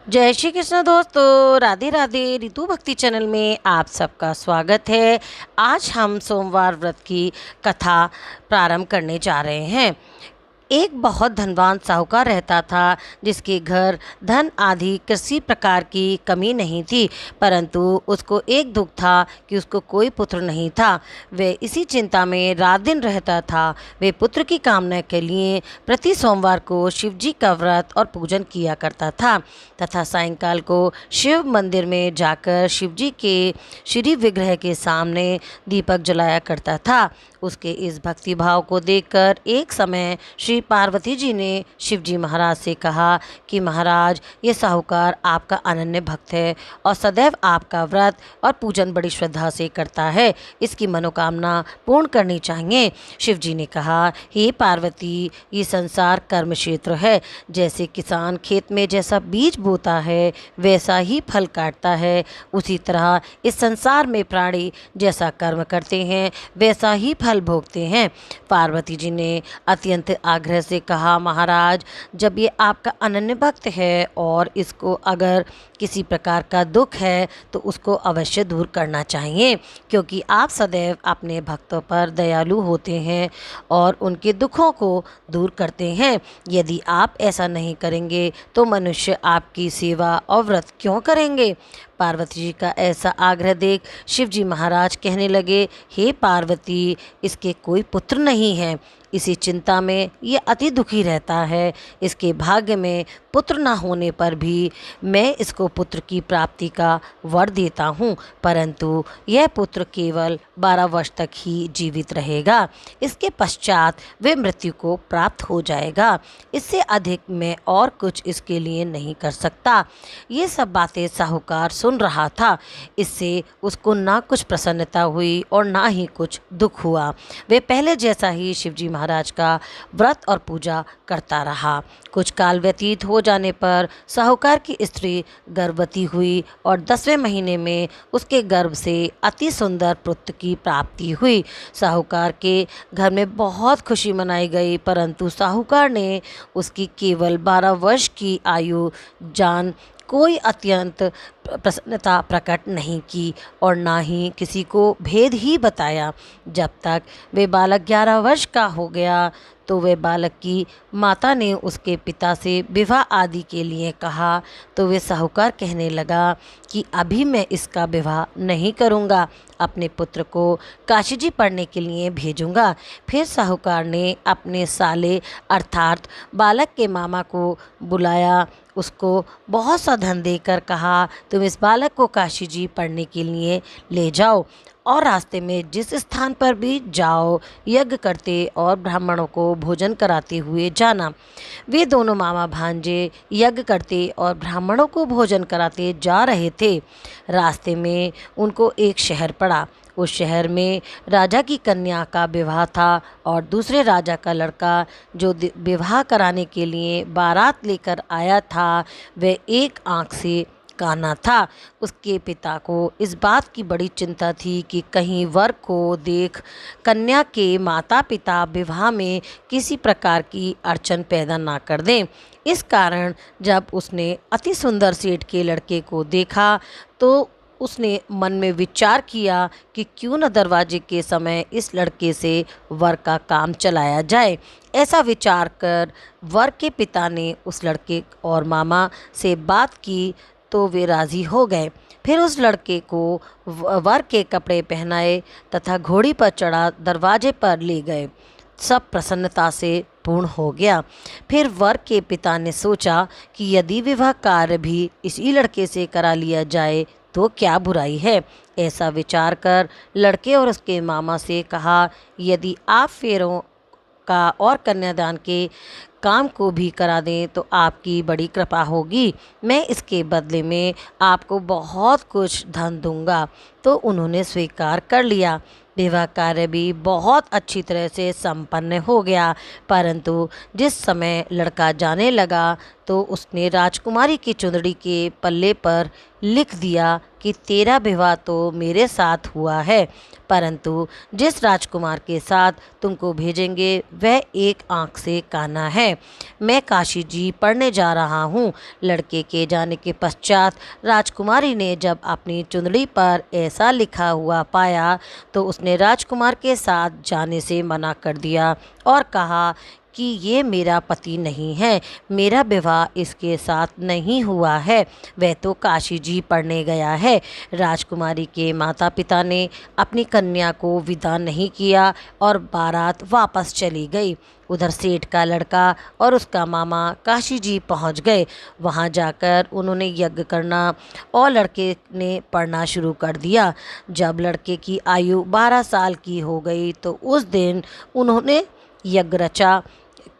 जय श्री कृष्ण दोस्तों, राधे राधे। रितु भक्ति चैनल में आप सबका स्वागत है। आज हम सोमवार व्रत की कथा प्रारंभ करने जा रहे हैं। एक बहुत धनवान साहूकार रहता था, जिसके घर धन आदि किसी प्रकार की कमी नहीं थी, परंतु उसको एक दुख था कि उसको कोई पुत्र नहीं था। वह इसी चिंता में रात दिन रहता था। वे पुत्र की कामना के लिए प्रति सोमवार को शिव जी का व्रत और पूजन किया करता था तथा सायंकाल को शिव मंदिर में जाकर शिव जी के श्री विग्रह के सामने दीपक जलाया करता था। उसके इस भक्ति भाव को देखकर एक समय श्री पार्वती जी ने शिव जी महाराज से कहा कि महाराज, ये साहूकार आपका अनन्य भक्त है और सदैव आपका व्रत और पूजन बड़ी श्रद्धा से करता है। इसकी मनोकामना पूर्ण करनी चाहिए। शिव जी ने कहा, हे पार्वती, ये संसार कर्म क्षेत्र है। जैसे किसान खेत में जैसा बीज बोता है वैसा ही फल काटता है, उसी तरह इस संसार में प्राणी जैसा कर्म करते हैं वैसा ही फल भोगते हैं। पार्वती जी ने अत्यंत आग्रह से कहा, महाराज, जब ये आपका अनन्य भक्त है और इसको अगर किसी प्रकार का दुख है तो उसको अवश्य दूर करना चाहिए, क्योंकि आप सदैव अपने भक्तों पर दयालु होते हैं और उनके दुखों को दूर करते हैं। यदि आप ऐसा नहीं करेंगे तो मनुष्य आपकी सेवा और व्रत क्यों करेंगे। पार्वती जी का ऐसा आग्रह देख शिव जी महाराज कहने लगे, हे पार्वती, इसके कोई पुत्र नहीं है। इसी चिंता में ये अति दुखी रहता है। इसके भाग्य में पुत्र न होने पर भी मैं इसको पुत्र की प्राप्ति का वर देता हूँ, परंतु यह पुत्र केवल 12 वर्ष तक ही जीवित रहेगा। इसके पश्चात वह मृत्यु को प्राप्त हो जाएगा। इससे अधिक मैं और कुछ इसके लिए नहीं कर सकता। ये सब बातें साहूकार सुन रहा था। इससे उसको ना कुछ प्रसन्नता हुई और ना ही कुछ दुख हुआ। वे पहले जैसा ही शिवजी महाराज का व्रत और पूजा करता रहा। कुछ काल व्यतीत हो जाने पर साहूकार की स्त्री गर्भवती हुई और 10वें महीने में उसके गर्भ से अति सुंदर पुत्र की प्राप्ति हुई। साहूकार के घर में बहुत खुशी मनाई गई, परंतु साहूकार ने उसकी केवल 12 वर्ष की आयु जान कोई अत्यंत प्रसन्नता प्रकट नहीं की और ना ही किसी को भेद ही बताया। जब तक वे बालक 11 वर्ष का हो गया तो वे बालक की माता ने उसके पिता से विवाह आदि के लिए कहा, तो वे साहूकार कहने लगा कि अभी मैं इसका विवाह नहीं करूँगा, अपने पुत्र को काशी जी पढ़ने के लिए भेजूँगा। फिर साहूकार ने अपने साले अर्थात बालक के मामा को बुलाया, उसको बहुत सा धन देकर कहा, तुम इस बालक को काशी जी पढ़ने के लिए ले जाओ और रास्ते में जिस स्थान पर भी जाओ यज्ञ करते और ब्राह्मणों को भोजन कराते हुए जाना। वे दोनों मामा भांजे यज्ञ करते और ब्राह्मणों को भोजन कराते जा रहे थे। रास्ते में उनको एक शहर पड़ा। उस शहर में राजा की कन्या का विवाह था और दूसरे राजा का लड़का जो विवाह कराने के लिए बारात लेकर आया था वह एक आंख से काना था। उसके पिता को इस बात की बड़ी चिंता थी कि कहीं वर को देख कन्या के माता पिता विवाह में किसी प्रकार की अड़चन पैदा ना कर दें। इस कारण जब उसने अति सुंदर सेठ के लड़के को देखा तो उसने मन में विचार किया कि क्यों न दरवाजे के समय इस लड़के से वर का काम चलाया जाए। ऐसा विचार कर वर के पिता ने उस लड़के और मामा से बात की तो वे राज़ी हो गए। फिर उस लड़के को वर के कपड़े पहनाए तथा घोड़ी पर चढ़ा दरवाजे पर ले गए। सब प्रसन्नता से पूर्ण हो गया। फिर वर के पिता ने सोचा कि यदि विवाह कार्य भी इसी लड़के से करा लिया जाए तो क्या बुराई है। ऐसा विचार कर लड़के और उसके मामा से कहा, यदि आप फेरों का और कन्यादान के काम को भी करा दें तो आपकी बड़ी कृपा होगी। मैं इसके बदले में आपको बहुत कुछ धन दूंगा। तो उन्होंने स्वीकार कर लिया। विवाह कार्य भी बहुत अच्छी तरह से संपन्न हो गया, परंतु जिस समय लड़का जाने लगा तो उसने राजकुमारी की चुंदड़ी के पल्ले पर लिख दिया कि तेरा विवाह तो मेरे साथ हुआ है, परंतु जिस राजकुमार के साथ तुमको भेजेंगे वह एक आंख से काना है। मैं काशी जी पढ़ने जा रहा हूँ। लड़के के जाने के पश्चात राजकुमारी ने जब अपनी चुंदड़ी पर ऐसा लिखा हुआ पाया तो उसने राजकुमार के साथ जाने से मना कर दिया और कहा कि ये मेरा पति नहीं है, मेरा विवाह इसके साथ नहीं हुआ है, वह तो काशी जी पढ़ने गया है। राजकुमारी के माता पिता ने अपनी कन्या को विदा नहीं किया और बारात वापस चली गई। उधर सेठ का लड़का और उसका मामा काशी जी पहुंच गए। वहां जाकर उन्होंने यज्ञ करना और लड़के ने पढ़ना शुरू कर दिया। जब लड़के की आयु 12 साल की हो गई तो उस दिन उन्होंने यज्ञ रचा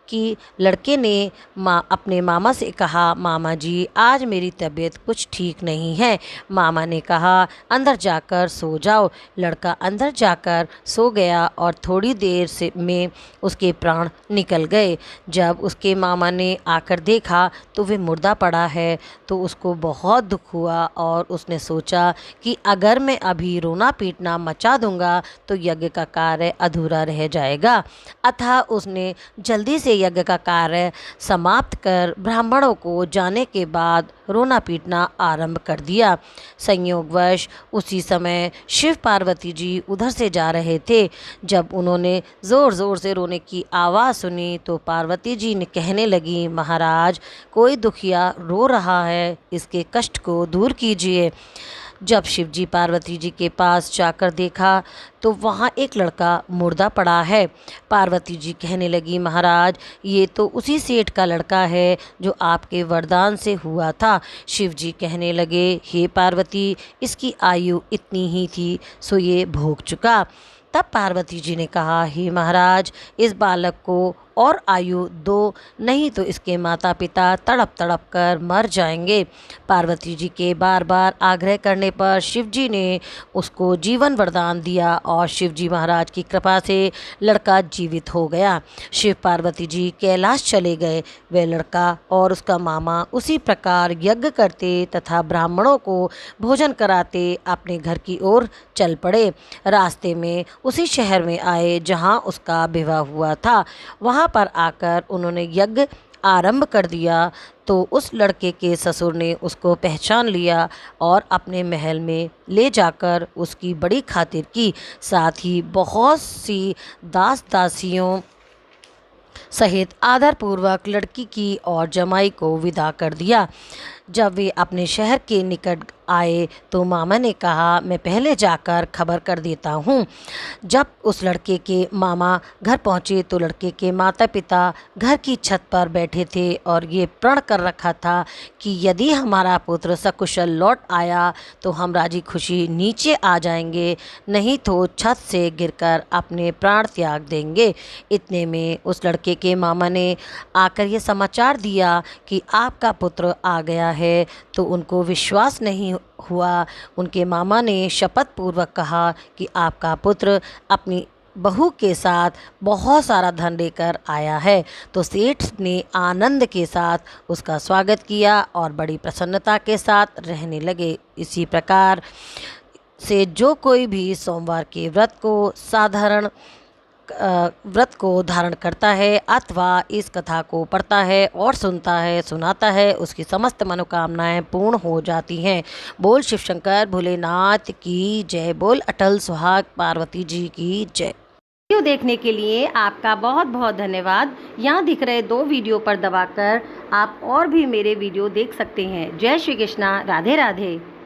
कि लड़के ने अपने मामा से कहा, मामा जी आज मेरी तबीयत कुछ ठीक नहीं है। मामा ने कहा अंदर जाकर सो जाओ। लड़का अंदर जाकर सो गया और थोड़ी देर से में उसके प्राण निकल गए। जब उसके मामा ने आकर देखा तो वे मुर्दा पड़ा है तो उसको बहुत दुख हुआ और उसने सोचा कि अगर मैं अभी रोना पीटना मचा दूंगा तो यज्ञ का कार्य अधूरा रह जाएगा। अतः उसने जल्दी से यज्ञ का कार्य समाप्त कर ब्राह्मणों को जाने के बाद रोना पीटना आरंभ कर दिया। संयोगवश उसी समय शिव पार्वती जी उधर से जा रहे थे। जब उन्होंने ज़ोर ज़ोर से रोने की आवाज़ सुनी तो पार्वती जी ने कहने लगी, महाराज कोई दुखिया रो रहा है, इसके कष्ट को दूर कीजिए। जब शिवजी पार्वती जी के पास जाकर देखा तो वहाँ एक लड़का मुर्दा पड़ा है। पार्वती जी कहने लगी, महाराज ये तो उसी सेठ का लड़का है जो आपके वरदान से हुआ था। शिवजी कहने लगे, हे पार्वती इसकी आयु इतनी ही थी सो ये भोग चुका। तब पार्वती जी ने कहा, हे महाराज इस बालक को और आयु दो, नहीं तो इसके माता पिता तड़प तड़प कर मर जाएंगे। पार्वती जी के बार बार आग्रह करने पर शिवजी ने उसको जीवन वरदान दिया और शिवजी महाराज की कृपा से लड़का जीवित हो गया। शिव पार्वती जी कैलाश चले गए। वह लड़का और उसका मामा उसी प्रकार यज्ञ करते तथा ब्राह्मणों को भोजन कराते अपने घर की ओर चल पड़े। रास्ते में उसी शहर में आए जहाँ उसका विवाह हुआ था। वहाँ पर आकर उन्होंने यज्ञ आरंभ कर दिया तो उस लड़के के ससुर ने उसको पहचान लिया और अपने महल में ले जाकर उसकी बड़ी खातिर की। साथ ही बहुत सी दास दासियों सहित आदरपूर्वक लड़की की और जमाई को विदा कर दिया। जब वे अपने शहर के निकट आए तो मामा ने कहा, मैं पहले जाकर खबर कर देता हूँ। जब उस लड़के के मामा घर पहुँचे तो लड़के के माता पिता घर की छत पर बैठे थे और ये प्रण कर रखा था कि यदि हमारा पुत्र सकुशल लौट आया तो हम राजी खुशी नीचे आ जाएंगे, नहीं तो छत से गिरकर अपने प्राण त्याग देंगे। इतने में उस लड़के के मामा ने आकर ये समाचार दिया कि आपका पुत्र आ गया है। तो उनको विश्वास नहीं हुआ। उनके मामा ने शपथ पूर्वक कहा कि आपका पुत्र अपनी बहू के साथ बहुत सारा धन लेकर आया है। तो सेठ ने आनंद के साथ उसका स्वागत किया और बड़ी प्रसन्नता के साथ रहने लगे। इसी प्रकार से जो कोई भी सोमवार के व्रत को धारण करता है अथवा इस कथा को पढ़ता है और सुनता है सुनाता है उसकी समस्त मनोकामनाएं पूर्ण हो जाती हैं। बोल शिव शंकर भोलेनाथ की जय। बोल अटल सुहाग पार्वती जी की जय। वीडियो देखने के लिए आपका बहुत बहुत धन्यवाद। यहाँ दिख रहे 2 वीडियो पर दबाकर आप और भी मेरे वीडियो देख सकते हैं। जय श्री कृष्णा। राधे राधे।